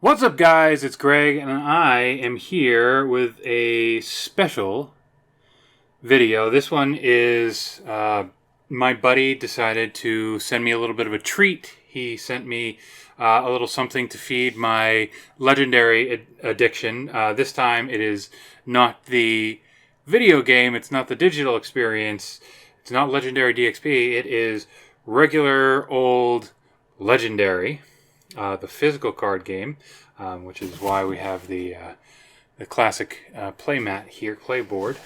What's up, guys? It's Greg, and I am here with a special video. This one is my buddy decided to send me a little bit of a treat. He sent me a little something to feed my legendary addiction. This time it is not the video game, it's not the digital experience, it's not Legendary DXP, it is regular old Legendary. The physical card game, which is why we have the classic playmat here, playboard,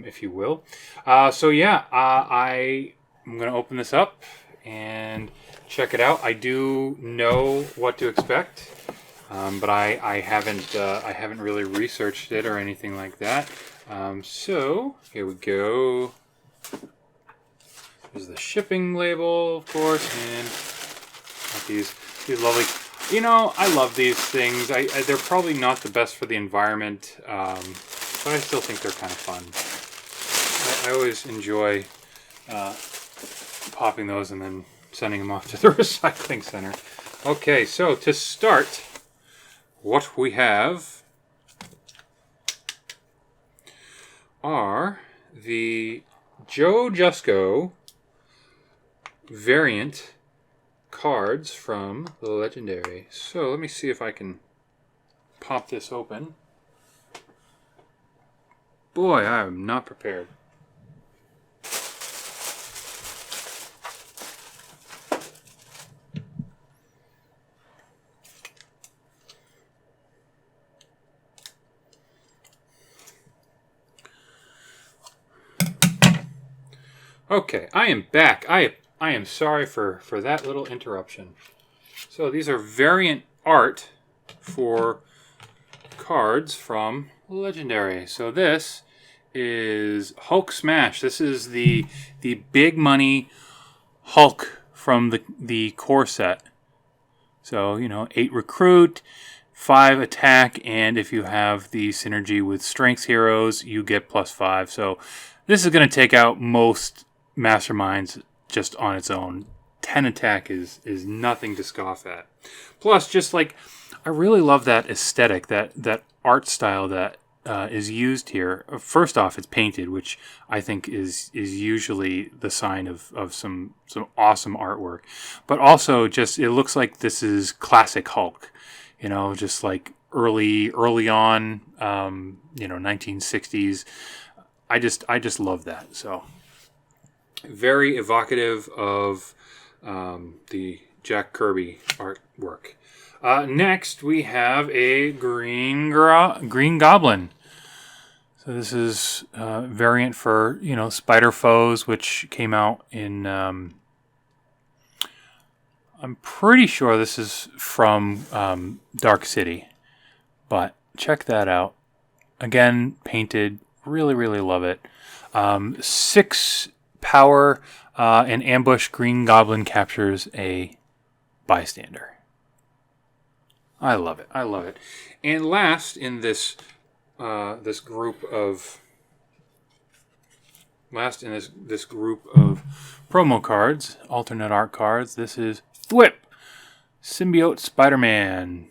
if you will. I am going to open this up and check it out. I do know what to expect, but I haven't really researched it or anything like that. So here we go. There's the shipping label, of course, and these lovely. You know, I love these things. They're probably not the best for the environment, but I still think they're kind of fun. I always enjoy popping those and then sending them off to the recycling center. Okay, so to start, what we have are the Joe Jusko variant cards from the Legendary. So let me see if I can pop this open. Boy, I am not prepared. Okay, I am back. I am sorry for that little interruption. So these are variant art for cards from Legendary. So this is Hulk Smash. This is the big money Hulk from the core set. So, 8 recruit, 5 attack, and if you have the synergy with Strengths heroes, you get +5. So this is going to take out most Masterminds just on its own. 10 attack is nothing to scoff at. Plus, just like, I really love that aesthetic, that art style that is used here. First off, it's painted, which I think is usually the sign of some awesome artwork. But also, just it looks like this is classic Hulk. Just like early on, 1960s. I just love that. So very evocative of the Jack Kirby artwork. Next, we have a Green Goblin. So this is variant for Spider Foes, which came out in. I'm pretty sure this is from Dark City, but check that out. Again, painted. Really, really love it. 6 power. An ambush Green Goblin captures a bystander. I love it. I love it. And last in this this group of promo cards, alternate art cards, this is Thwip, Symbiote Spider-Man.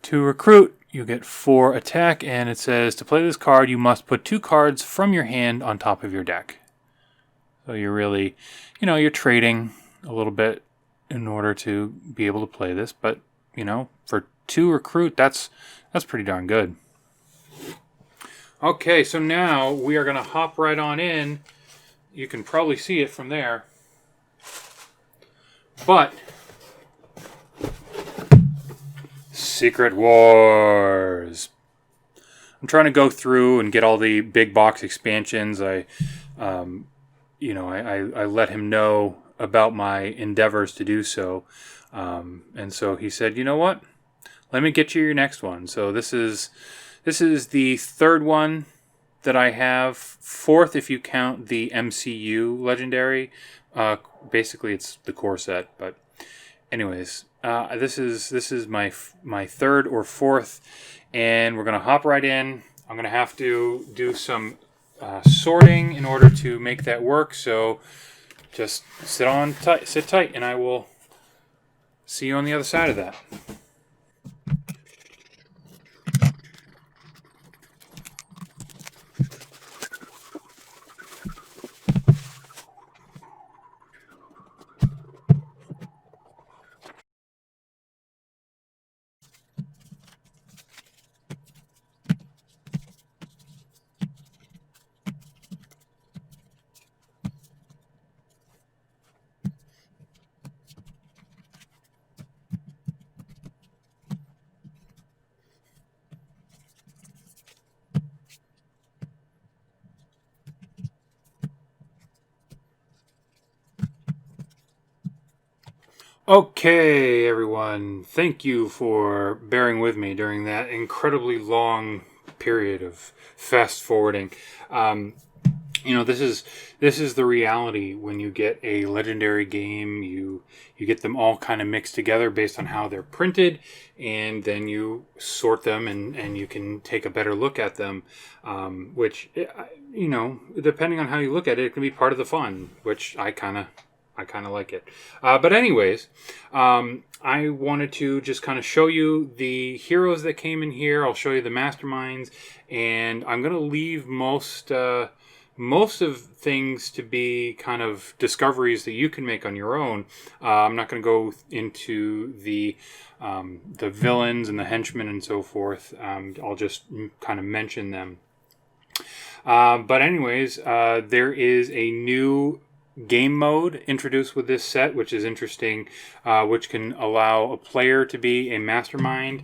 To recruit, you get 4 attack, and it says to play this card, you must put 2 cards from your hand on top of your deck. So you're really, you're trading a little bit in order to be able to play this. But, for 2 recruit, that's pretty darn good. Okay, so now we are going to hop right on in. You can probably see it from there. But Secret Wars. I'm trying to go through and get all the big box expansions. I let him know about my endeavors to do so. And so he said, you know what? Let me get you your next one. So this is the third one that I have. 4th if you count the MCU Legendary. Basically, it's the core set. But anyways, this is my 3rd or 4th. And we're going to hop right in. I'm going to have to do some sorting in order to make that work. So just sit tight, and I will see you on the other side of that. Okay, everyone. Thank you for bearing with me during that incredibly long period of fast forwarding. Um, this is the reality when you get a legendary game. You get them all kind of mixed together based on how they're printed, and then you sort them, and you can take a better look at them. Which depending on how you look at it, it can be part of the fun. Which I kind of like it. But anyways, I wanted to just kind of show you the heroes that came in here. I'll show you the masterminds, and I'm going to leave most of things to be kind of discoveries that you can make on your own. I'm not going to go into the villains and the henchmen and so forth. I'll just kind of mention them. But anyways, there is a new game mode introduced with this set, which is interesting, which can allow a player to be a mastermind.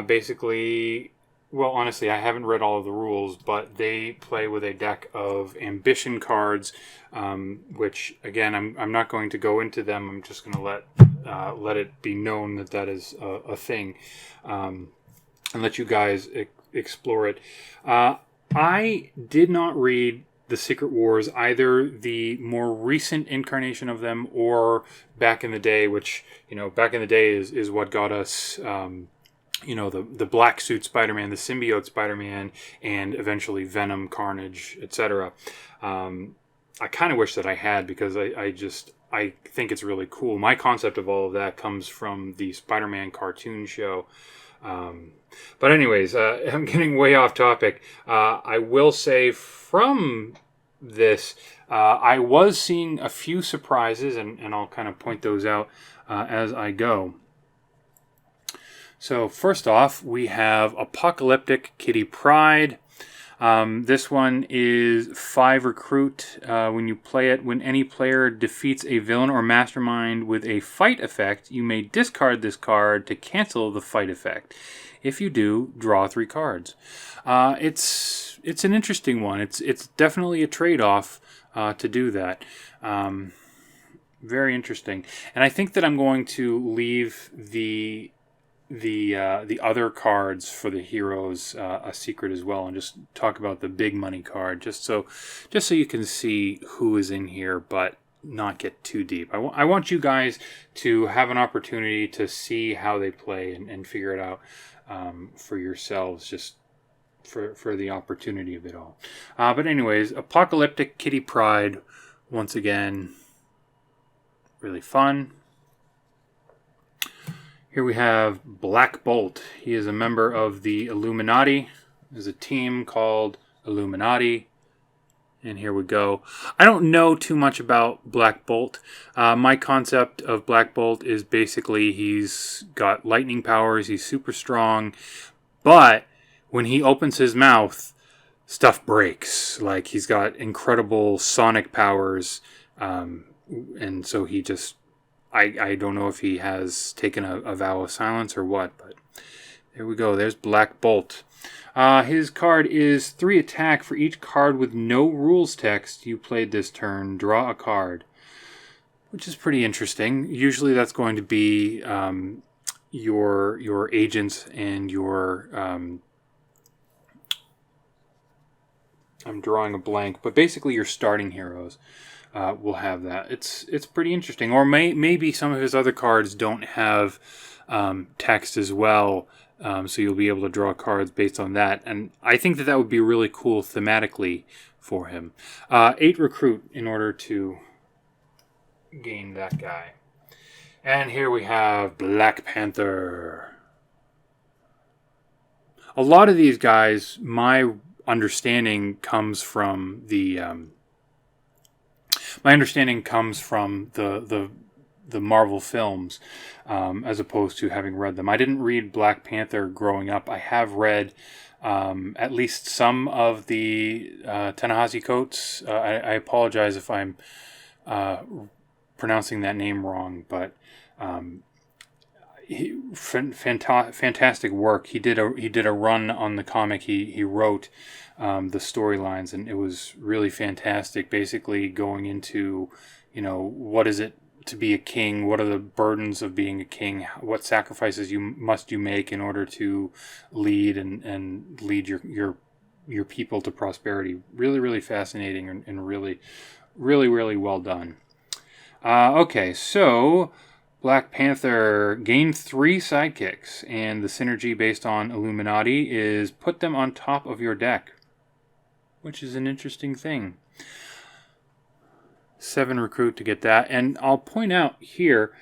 Basically, well, honestly, I haven't read all of the rules, but they play with a deck of ambition cards, which, again, I'm not going to go into them. I'm just going to let it be known that is a thing, and let you guys explore it. I did not read the Secret Wars, either the more recent incarnation of them or back in the day, which, back in the day is what got us, the black suit Spider-Man, the symbiote Spider-Man, and eventually Venom, Carnage, etc. I kind of wish that I had, because I think it's really cool. My concept of all of that comes from the Spider-Man cartoon show. But anyways, I'm getting way off topic. I will say from this, I was seeing a few surprises, and I'll kind of point those out as I go. So first off, we have Apocalyptic Kitty Pryde. This one is 5 recruit. When you play it, when any player defeats a villain or mastermind with a fight effect, you may discard this card to cancel the fight effect. If you do, draw 3 cards. It's an interesting one. It's definitely a trade-off to do that. Very interesting. And I think that I'm going to leave the other cards for the heroes a secret as well, and just talk about the big money card, just so you can see who is in here, but not get too deep. I want you guys to have an opportunity to see how they play and figure it out for yourselves, just for the opportunity of it all. But anyways, Apocalyptic Kitty Pryde, once again, really fun. Here we have Black Bolt. He is a member of the Illuminati. There's a team called Illuminati. And here we go. I don't know too much about Black Bolt. My concept of Black Bolt is basically he's got lightning powers. He's super strong. But when he opens his mouth, stuff breaks. Like, he's got incredible sonic powers. And so he just... I don't know if he has taken a vow of silence or what, but there we go. There's Black Bolt. His card is 3 attack for each card with no rules text you played this turn. Draw a card, which is pretty interesting. Usually that's going to be your agents and your... I'm drawing a blank, but basically your starting heroes. Will have that. It's pretty interesting. Or maybe some of his other cards don't have text as well, so you'll be able to draw cards based on that. And I think that would be really cool thematically for him. 8 recruit in order to gain that guy. And here we have Black Panther. A lot of these guys, my understanding comes from the... My understanding comes from the Marvel films, as opposed to having read them. I didn't read Black Panther growing up. I have read at least some of the Ta-Nehisi Coates. I apologize if I'm pronouncing that name wrong, but fantastic work. He did a run on the comic. He wrote the storylines, and it was really fantastic. Basically, going into what is it to be a king? What are the burdens of being a king? What sacrifices must you make in order to lead and lead your people to prosperity? Really, really fascinating and really, really, really well done. Okay, so Black Panther gained 3 sidekicks, and the synergy based on Illuminati is put them on top of your deck, which is an interesting thing. 7 recruit to get that, and I'll point out here,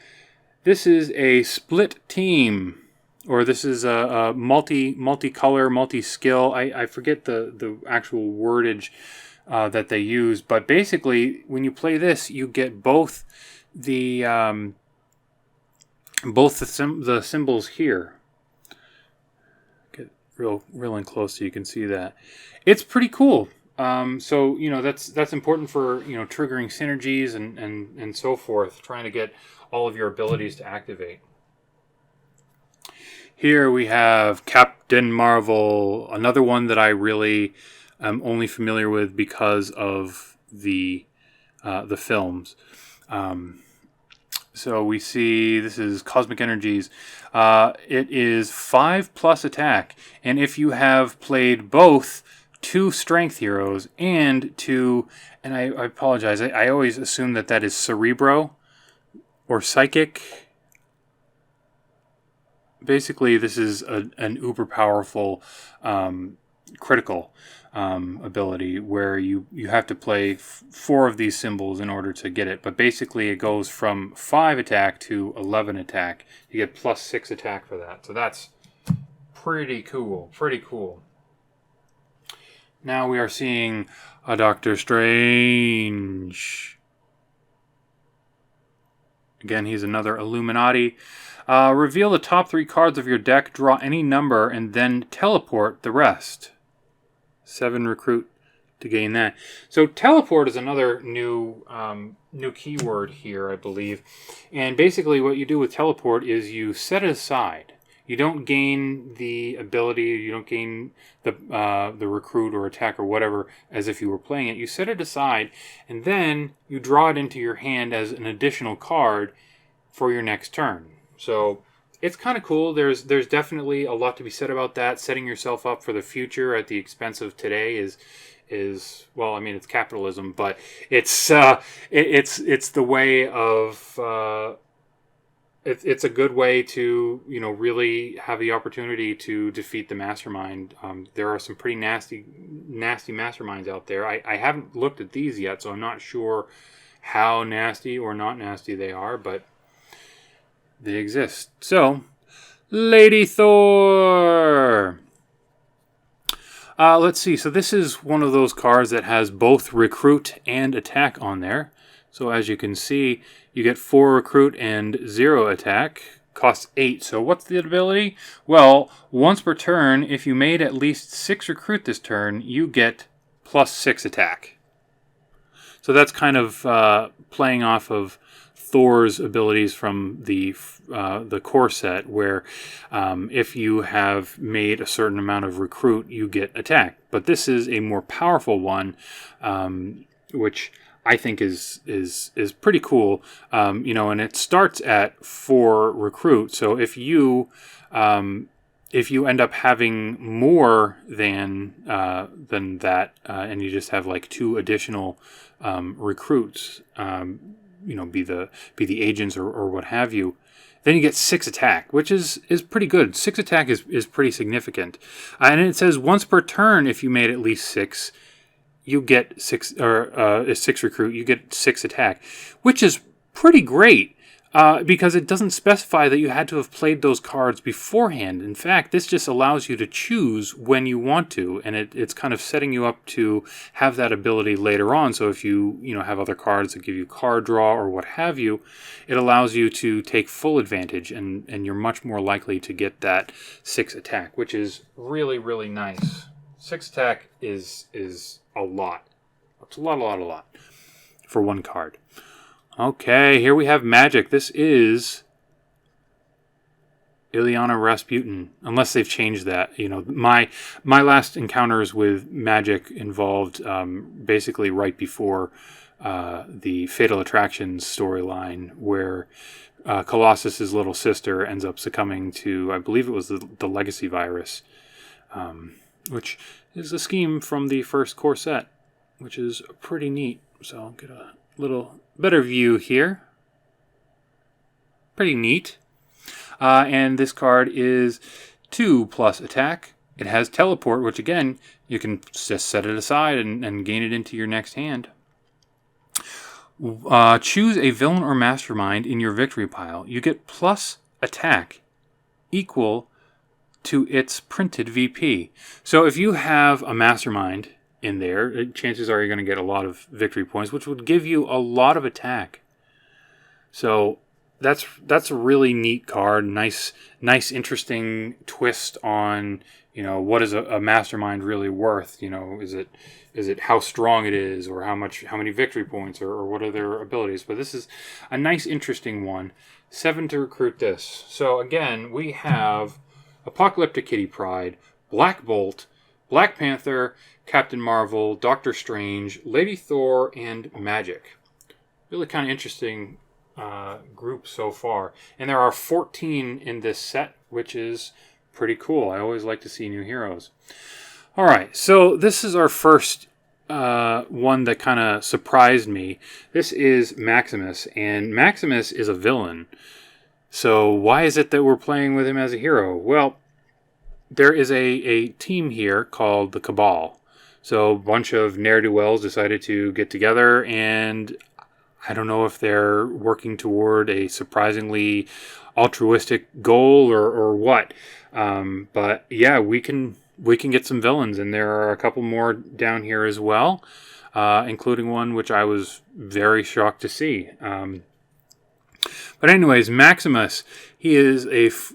this is a split team, or this is a multi-color, multi-skill. I forget the actual wordage that they use, but basically when you play this, you get both the symbols here. Get real in close so you can see that. It's pretty cool. So that's important for triggering synergies and so forth, trying to get all of your abilities to activate. Here we have Captain Marvel, another one that I really am only familiar with because of the films. So we see this is Cosmic Energies. It is 5+ attack, and if you have played both 2 strength heroes and 2, and I apologize, I always assume that is Cerebro or Psychic. Basically, this is an uber powerful critical ability where you have to play 4 of these symbols in order to get it. But basically, it goes from 5 attack to 11 attack. You get +6 attack for that. So that's pretty cool. Pretty cool. Now we are seeing a Doctor Strange. Again, he's another Illuminati. Reveal the top 3 cards of your deck, draw any number, and then teleport the rest. 7 recruit to gain that. So teleport is another new keyword here, I believe. And basically what you do with teleport is you set it aside. You don't gain the ability, you don't gain the recruit or attack or whatever as if you were playing it. You set it aside, and then you draw it into your hand as an additional card for your next turn. So it's kind of cool. There's definitely a lot to be said about that. Setting yourself up for the future at the expense of today is well, I mean, it's capitalism, but it's the way of it's a good way to really have the opportunity to defeat the mastermind. There are some pretty nasty masterminds out there. I haven't looked at these yet, so I'm not sure how nasty or not nasty they are, but they exist. So, Lady Thor. Let's see. So this is one of those cards that has both recruit and attack on there. So as you can see, you get 4 recruit and 0 attack. Costs 8. So what's the ability? Well, once per turn, if you made at least 6 recruit this turn, you get +6 attack. So that's kind of playing off of Thor's abilities from the core set, where if you have made a certain amount of recruit, you get attack. But this is a more powerful one, which I think is pretty cool. And it starts at 4 recruit. So if you end up having more than that, and you just have like 2 additional recruits, be the agents or what have you, then you get 6 attack, which is pretty good. 6 attack is pretty significant. And it says once per turn, if you made at least 6, you get 6 recruit, you get 6 attack, which is pretty great. Because it doesn't specify that you had to have played those cards beforehand. In fact, this just allows you to choose when you want to, and it's kind of setting you up to have that ability later on. So if you have other cards that give you card draw or what have you, it allows you to take full advantage, and you're much more likely to get that 6 attack, which is really, really nice. 6 attack is a lot. It's a lot for one card. Okay, here we have Magic. This is Illyana Rasputin, unless they've changed that. My last encounters with Magic involved basically right before the Fatal Attractions storyline where Colossus's little sister ends up succumbing to, I believe it was the Legacy virus, which is a scheme from the first core set, which is pretty neat. So I'll get a little better view here. Pretty neat. And this card is 2+ attack. It has teleport, which again, you can just set it aside and gain it into your next hand. Choose a villain or mastermind in your victory pile. You get plus attack equal to its printed VP. So if you have a mastermind in there, chances are you're going to get a lot of victory points, which would give you a lot of attack. So that's a really neat card. Nice, interesting twist on, what is a mastermind really worth? Is it how strong it is, or how many victory points, or what are their abilities? But this is a nice, interesting one. 7 to recruit this. So again, we have Apocalyptic Kitty Pryde, Black Bolt, Black Panther, Captain Marvel, Doctor Strange, Lady Thor, and Magic. Really kind of interesting group so far. And there are 14 in this set, which is pretty cool. I always like to see new heroes. All right, so this is our first one that kind of surprised me. This is Maximus, and Maximus is a villain. So why is it that we're playing with him as a hero? Well, there is a team here called the Cabal. So a bunch of ne'er-do-wells decided to get together, and I don't know if they're working toward a surprisingly altruistic goal or what. But yeah, we can get some villains, and there are a couple more down here as well, including one which I was very shocked to see. But anyways, Maximus, he is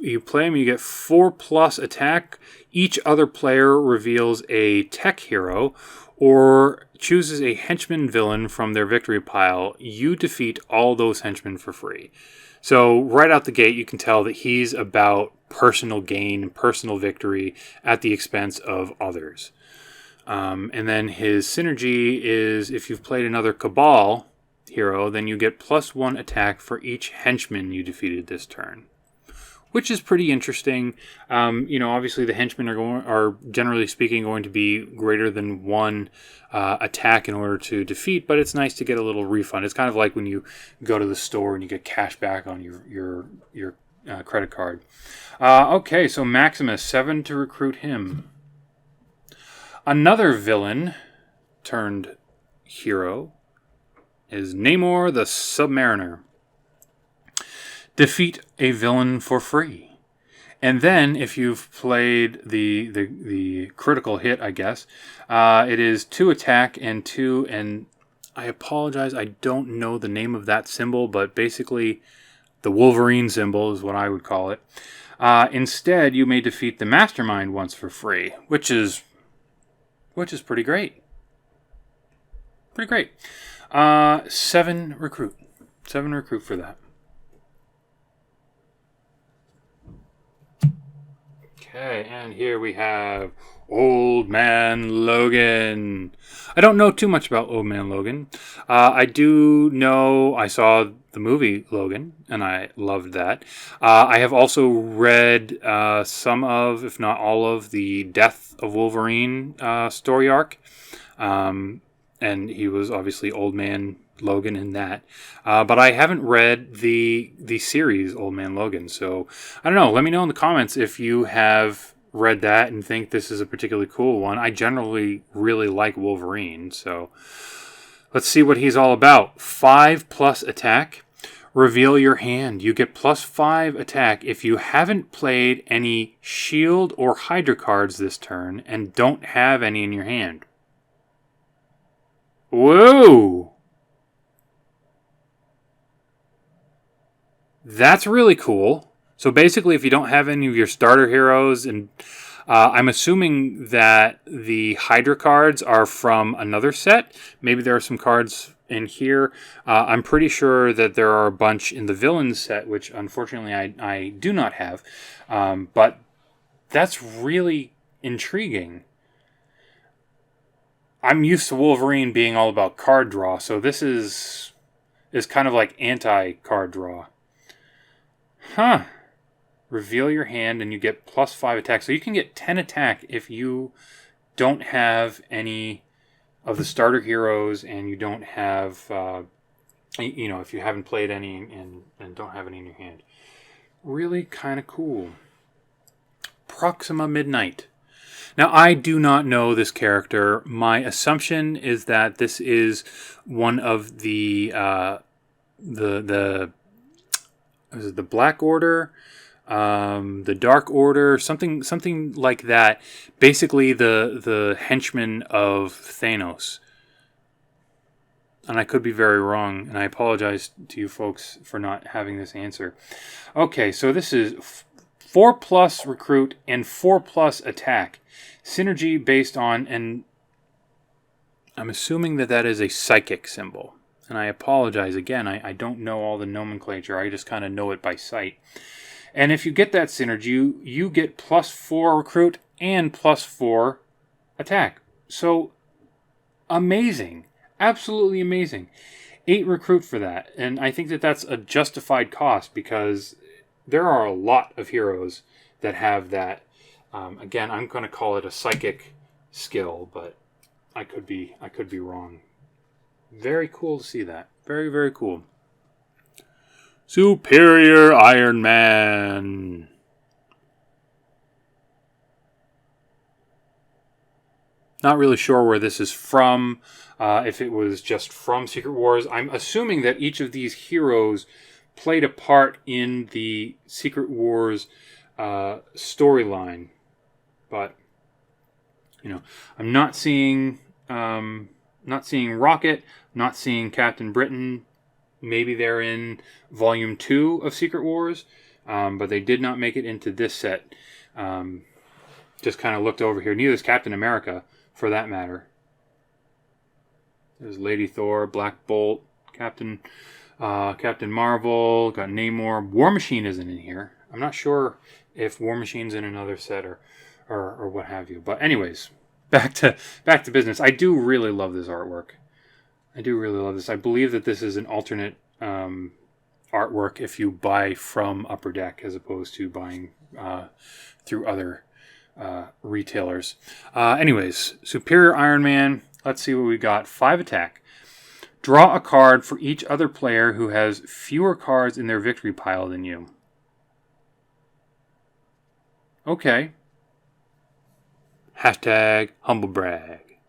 you play him, you get 4+ attack. Each other player reveals a tech hero or chooses a henchman villain from their victory pile. You defeat all those henchmen for free. So right out the gate, you can tell that he's about personal gain, personal victory at the expense of others. And then his synergy is, if you've played another Cabal hero, then you get +1 attack for each henchman you defeated this turn, which is pretty interesting. Obviously the henchmen are generally speaking going to be greater than 1 attack in order to defeat, but it's nice to get a little refund. It's kind of like when you go to the store and you get cash back on your credit card. Okay, so Maximus, 7 to recruit him. Another villain turned hero is Namor the Submariner. Defeat a villain for free. And then, if you've played the critical hit, I guess, it is 2 attack and 2, and I apologize, I don't know the name of that symbol, but basically the Wolverine symbol is what I would call it. Instead, you may defeat the Mastermind once for free, which is pretty great. Pretty great. 7 recruit. 7 recruit for that. Okay, and here we have Old Man Logan. I don't know too much about Old Man Logan. I do know I saw the movie Logan, and I loved that. I have also read some of, if not all of, the Death of Wolverine story arc. And he was obviously Old Man Logan in that. But I haven't read the series Old Man Logan. So, I don't know. Let me know in the comments if you have read that and think this is a particularly cool one. I generally really like Wolverine. So, let's see what he's all about. 5+ attack. Reveal your hand. You get +5 attack if you haven't played any Shield or Hydra cards this turn and don't have any in your hand. Whoa! That's really cool. So basically, if you don't have any of your starter heroes, and I'm assuming that the Hydra cards are from another set. Maybe there are some cards in here. I'm pretty sure that there are a bunch in the Villains set, which unfortunately I do not have. But that's really intriguing. I'm used to Wolverine being all about card draw, so this is kind of like anti-card draw. Huh. Reveal your hand and you get +5 attack. So you can get 10 attack if you don't have any of the starter heroes and you don't have, if you haven't played any and don't have any in your hand. Really kind of cool. Proxima Midnight. Now, I do not know this character. My assumption is that this is one of the Black Order, the Dark Order, something like that. Basically, the henchmen of Thanos. And I could be very wrong, and I apologize to you folks for not having this answer. Okay, so this is 4+ recruit and 4+ attack. Synergy based on, and I'm assuming that is a psychic symbol. And I apologize again, I don't know all the nomenclature, I just kind of know it by sight. And if you get that synergy, you get +4 recruit and +4 attack. So, amazing. Absolutely amazing. 8 recruit for that. And I think that's a justified cost because there are a lot of heroes that have that. Again, I'm going to call it a psychic skill, but I could be wrong. Very cool to see that. Very, very cool. Superior Iron Man. Not really sure where this is from. If it was just from Secret Wars. I'm assuming that each of these heroes played a part in the Secret Wars storyline. But, I'm not seeing Rocket, not seeing Captain Britain. Maybe they're in Volume 2 of Secret Wars, but they did not make it into this set. Just kind of looked over here. Neither is Captain America, for that matter. There's Lady Thor, Black Bolt, Captain Marvel, got Namor. War Machine isn't in here. I'm not sure if War Machine's in another set or what have you. But anyways, back to business. I do really love this artwork. I do really love this. I believe that this is an alternate artwork if you buy from Upper Deck as opposed to buying through other retailers. Anyways, Superior Iron Man. Let's see what we got. 5 attack. Draw a card for each other player who has fewer cards in their victory pile than you. Okay. Hashtag humble brag.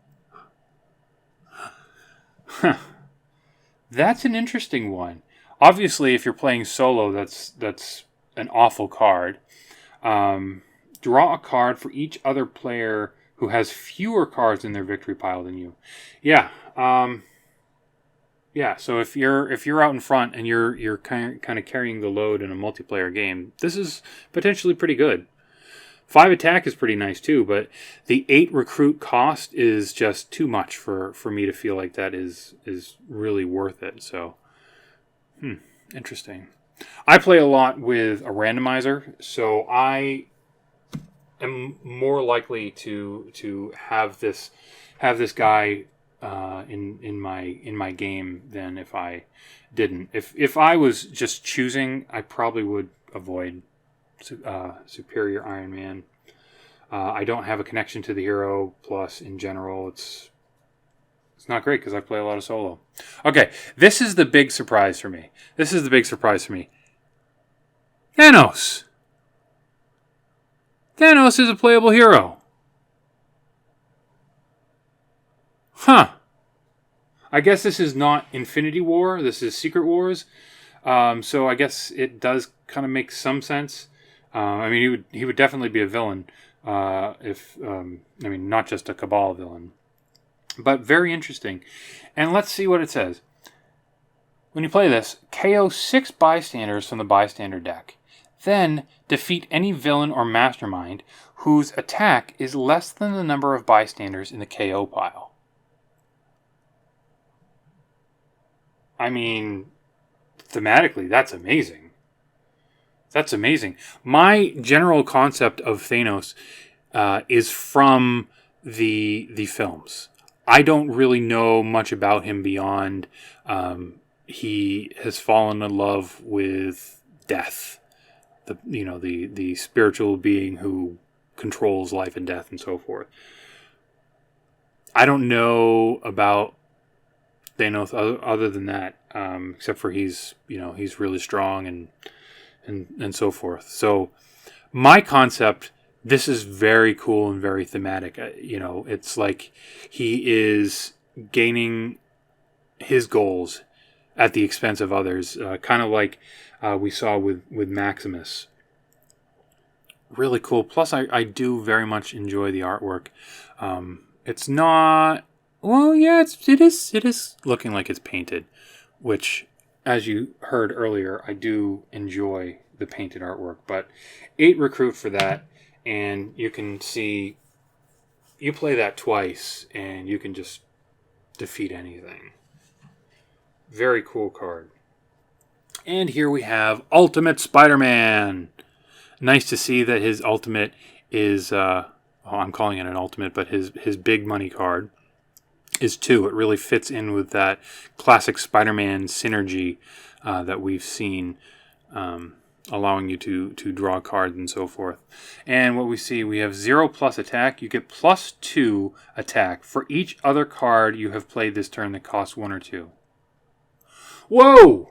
Huh. That's an interesting one. Obviously, if you're playing solo, that's an awful card. Draw a card for each other player who has fewer cards in their victory pile than you. Yeah. Yeah. So if you're out in front and you're kind of carrying the load in a multiplayer game, this is potentially pretty good. 5 attack is pretty nice too, but the 8 recruit cost is just too much for me to feel like that is really worth it. So, interesting. I play a lot with a randomizer, so I am more likely to have this guy in my game than if I didn't. If I was just choosing, I probably would avoid Superior Iron Man. I don't have a connection to the hero. Plus, in general, it's not great because I play a lot of solo. Okay, this is the big surprise for me. Thanos. Thanos is a playable hero. Huh. I guess this is not Infinity War. This is Secret Wars. So I guess it does kind of make some sense. I mean, he would definitely be a villain. Not just a Cabal villain. But very interesting. And let's see what it says. When you play this, KO 6 bystanders from the bystander deck. Then defeat any villain or mastermind whose attack is less than the number of bystanders in the KO pile. I mean, thematically, that's amazing. That's amazing. My general concept of Thanos is from the films. I don't really know much about him beyond he has fallen in love with death, the spiritual being who controls life and death and so forth. I don't know about Thanos other than that, except for he's really strong and so forth. So my concept, this is very cool and very thematic. It's like he is gaining his goals at the expense of others, kind of like we saw with Maximus. Really cool. Plus, I do very much enjoy the artwork. It's not... Well, yeah, it is looking like it's painted, which, as you heard earlier, I do enjoy the painted artwork. But 8 recruit for that, and you can see... You play that twice, and you can just defeat anything. Very cool card. And here we have Ultimate Spider-Man. Nice to see that his ultimate is... I'm calling it an ultimate, but his big money card is 2. It really fits in with that classic Spider-Man synergy that we've seen, allowing you to draw cards and so forth. And what we see, we have 0+ attack. You get +2 attack for each other card you have played this turn that costs 1 or 2. Whoa!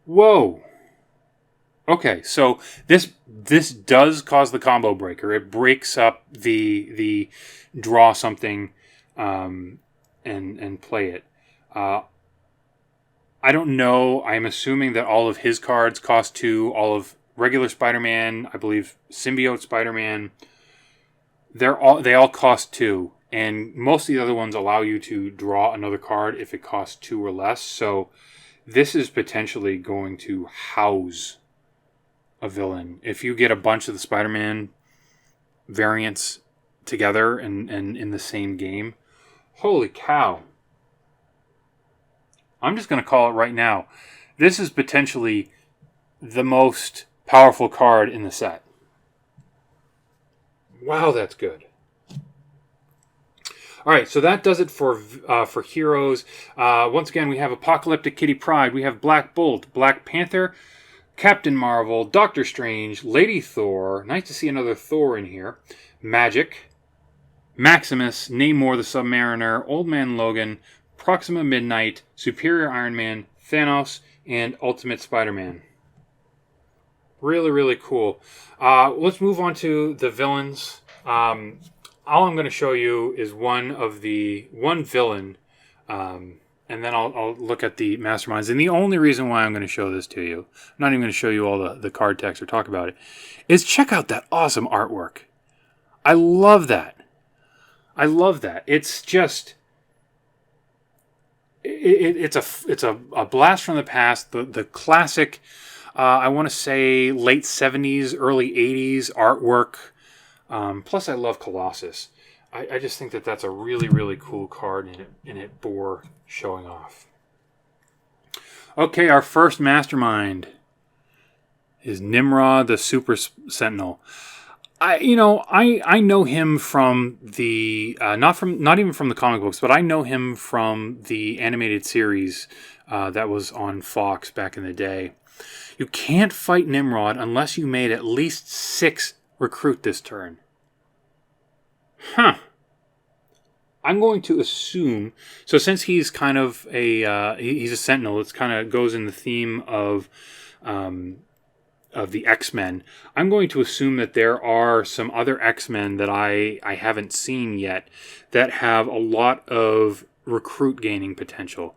Whoa! Okay, so this does cause the combo breaker. It breaks up the draw something and play it. I don't know. I'm assuming that all of his cards cost 2. All of regular Spider-Man, I believe Symbiote Spider-Man, they all cost 2. And most of the other ones allow you to draw another card if it costs 2 or less. So this is potentially going to house a villain. If you get a bunch of the Spider-Man variants together and in the same game, holy cow. I'm just going to call it right now. This is potentially the most powerful card in the set. Wow, that's good. All right, so that does it for heroes. Once again, we have Apocalyptic Kitty Pryde. We have Black Bolt, Black Panther, Captain Marvel, Doctor Strange, Lady Thor. Nice to see another Thor in here. Magic, Maximus, Namor the Submariner, Old Man Logan, Proxima Midnight, Superior Iron Man, Thanos, and Ultimate Spider-Man. Really, really cool. Let's move on to the villains. All I'm going to show you is one villain, and then I'll look at the masterminds. And the only reason why I'm going to show this to you, I'm not even going to show you all the card text or talk about it, is check out that awesome artwork. I love that. I love that. It's just... It's a blast from the past. The classic, I want to say late 70s, early 80s artwork. Plus, I love Colossus. I just think that's a really, really cool card, and it bore showing off. Okay, our first mastermind is Nimrod the Super Sentinel. I know him from the not even from the comic books, but I know him from the animated series that was on Fox back in the day. You can't fight Nimrod unless you made at least 6 recruit this turn. Huh. I'm going to assume, so since he's kind of he's a Sentinel, it kind of goes in the theme of the X-Men, I'm going to assume that there are some other X-Men that I haven't seen yet that have a lot of recruit gaining potential.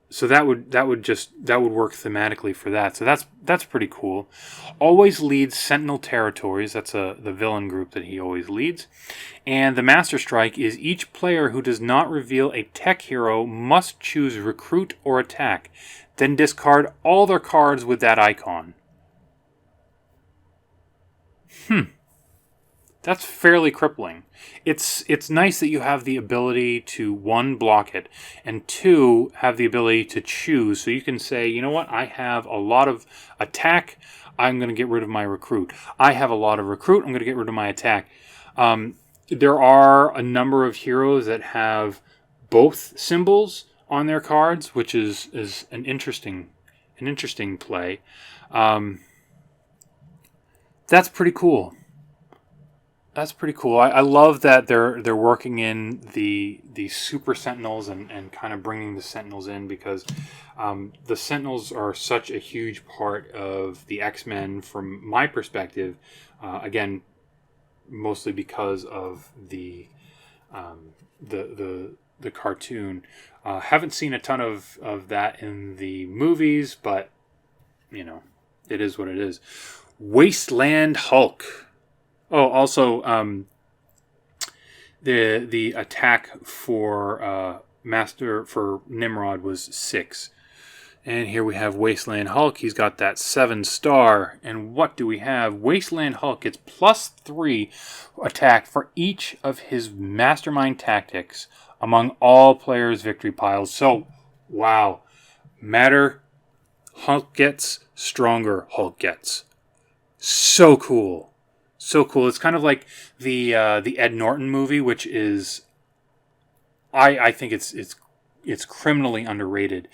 So that would work thematically for that. So that's pretty cool. Always leads Sentinel Territories. That's the villain group that he always leads. And the Master Strike is each player who does not reveal a tech hero must choose recruit or attack. Then discard all their cards with that icon. That's fairly crippling. It's nice that you have the ability to, 1, block it, and 2, have the ability to choose. So you can say, you know what, I have a lot of attack, I'm going to get rid of my recruit. I have a lot of recruit, I'm going to get rid of my attack. There are a number of heroes that have both symbols on their cards, which is an interesting play. That's pretty cool. That's pretty cool. I love that they're working in the Super Sentinels and kind of bringing the Sentinels in, because the Sentinels are such a huge part of the X-Men from my perspective. Again, mostly because of the cartoon. Haven't seen a ton of that in the movies, but it is what it is. Wasteland Hulk. Oh, also, the attack for Nimrod was 6. And here we have Wasteland Hulk. He's got that 7-star. And what do we have? Wasteland Hulk gets +3 attack for each of his mastermind tactics among all players' victory piles. So, wow. Matter Hulk gets, stronger Hulk gets. So cool. So cool. It's kind of like the Ed Norton movie, which is, I think it's criminally underrated,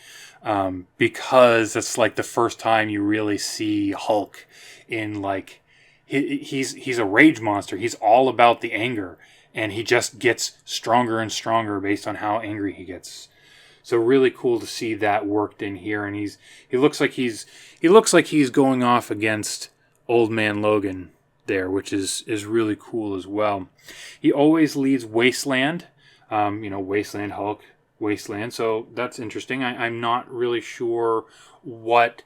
because it's like the first time you really see Hulk in, like, he's a rage monster. He's all about the anger, and he just gets stronger and stronger based on how angry he gets. So really cool to see that worked in here, and he looks like he's going off against Old Man Logan there, which is really cool as well. He always leads Wasteland, Wasteland Hulk, Wasteland. So that's interesting. I'm not really sure what,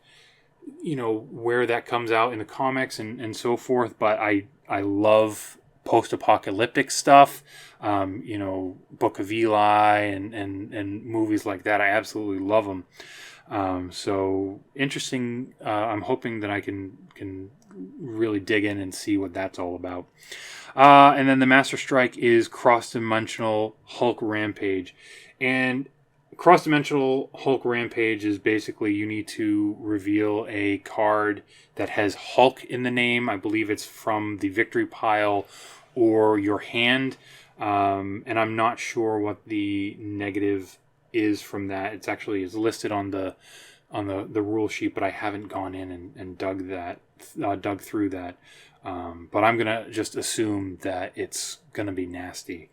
where that comes out in the comics and so forth, but I love post-apocalyptic stuff, Book of Eli and movies like that. I absolutely love them. So interesting. I'm hoping that I can really dig in and see what that's all about. And then the Master Strike is Cross-Dimensional Hulk Rampage. And Cross-Dimensional Hulk Rampage is basically you need to reveal a card that has Hulk in the name. I believe it's from the victory pile or your hand. And I'm not sure what the negative is from that. It's listed on the rule sheet, but I haven't gone in and dug through that. But I'm gonna just assume that it's gonna be nasty,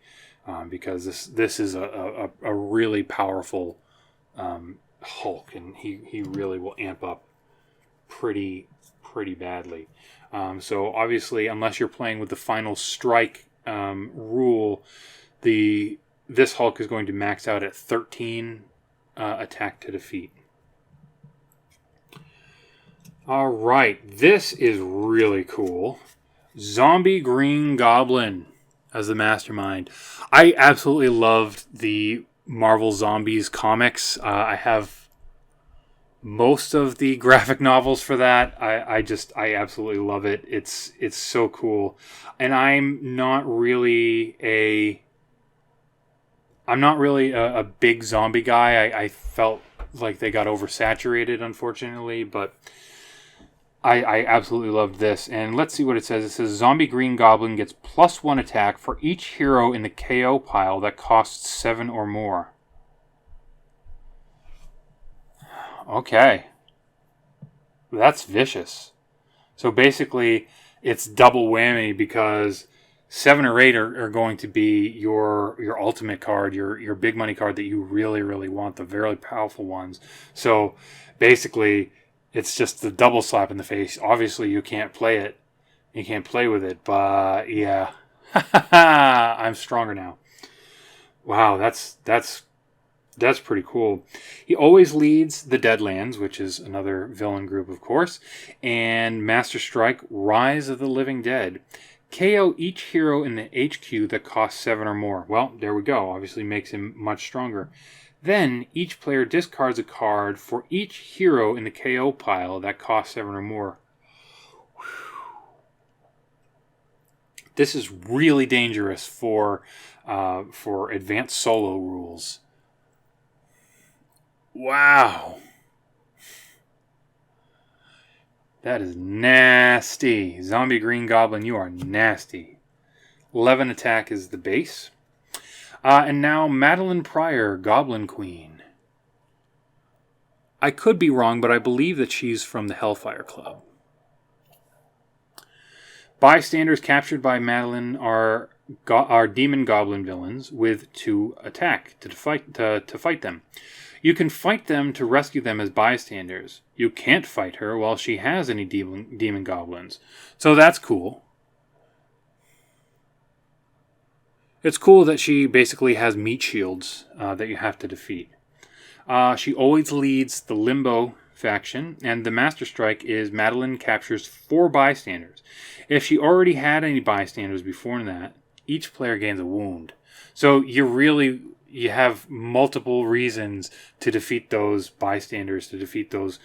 because this is a really powerful Hulk, and he really will amp up pretty badly. So obviously, unless you're playing with the Final Strike rule, this Hulk is going to max out at 13 attack to defeat. All right, this is really cool. Zombie Green Goblin as the mastermind. I absolutely loved the Marvel Zombies comics. I have most of the graphic novels for that. I absolutely love it. It's so cool. And I'm not really a big zombie guy. I felt like they got oversaturated, unfortunately, but I absolutely loved this. And let's see what it says. It says Zombie Green Goblin gets +1 attack for each hero in the KO pile that costs 7 or more. Okay. That's vicious. So basically, it's double whammy, because 7 or 8 are going to be your ultimate card, your big money card that you really, really want, the very powerful ones. So basically, it's just the double slap in the face. Obviously, you can't play it. You can't play with it, but yeah. I'm stronger now. Wow, that's pretty cool. He always leads the Deadlands, which is another villain group, of course, and Master Strike, Rise of the Living Dead. KO each hero in the HQ that costs 7 or more. Well, there we go. Obviously makes him much stronger. Then, each player discards a card for each hero in the KO pile that costs 7 or more. This is really dangerous for advanced solo rules. Wow. That is nasty. Zombie Green Goblin, you are nasty. 11 attack is the base. And now Madeline Pryor, Goblin Queen. I could be wrong, but I believe that she's from the Hellfire Club. Bystanders captured by Madeline are demon goblin villains with 2 attack to fight them. You can fight them to rescue them as bystanders. You can't fight her while she has any demon goblins. So that's cool. It's cool that she basically has meat shields that you have to defeat. She always leads the Limbo faction, and the Master Strike is Madeline captures 4 bystanders. If she already had any bystanders before that, each player gains a wound. So you have multiple reasons to defeat those bystanders, to defeat those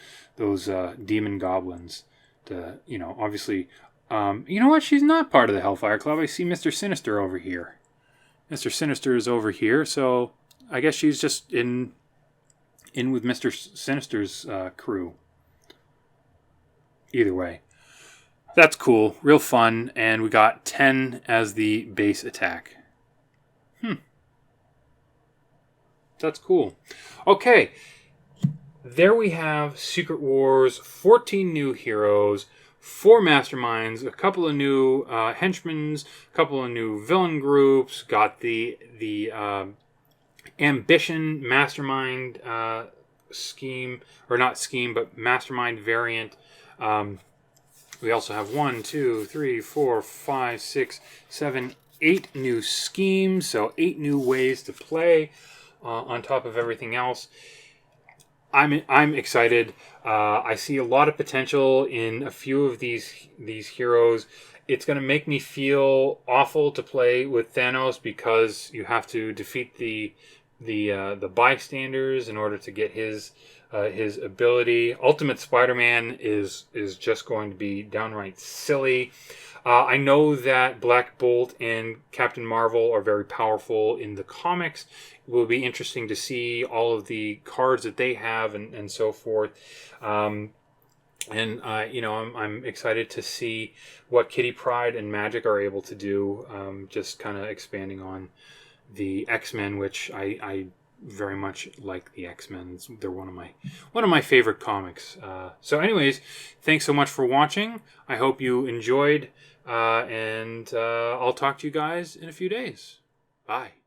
demon goblins. Obviously, you know what? She's not part of the Hellfire Club. I see Mr. Sinister over here. Mr. Sinister is over here, so I guess she's just in with Mr. Sinister's crew. Either way. That's cool. Real fun. And we got 10 as the base attack. That's cool. Okay. There we have Secret Wars. 14 new heroes. 4 masterminds. A couple of new henchmen. A couple of new villain groups. Got the Ambition mastermind scheme. Or not scheme, but mastermind variant. We also have 1, 2, 3, 4, 5, 6, 7, 8 new schemes. So 8 new ways to play on top of everything else. I'm excited. I see a lot of potential in a few of these heroes. It's going to make me feel awful to play with Thanos because you have to defeat the bystanders in order to get his ability. Ultimate Spider-Man is just going to be downright silly. I know that Black Bolt and Captain Marvel are very powerful in the comics. It will be interesting to see all of the cards that they have and so forth. I'm excited to see what Kitty Pryde and Magic are able to do. Just kind of expanding on the X-Men, which I very much like the X-Men. They're one of my favorite comics. So anyways, thanks so much for watching. I hope you enjoyed, and I'll talk to you guys in a few days. Bye.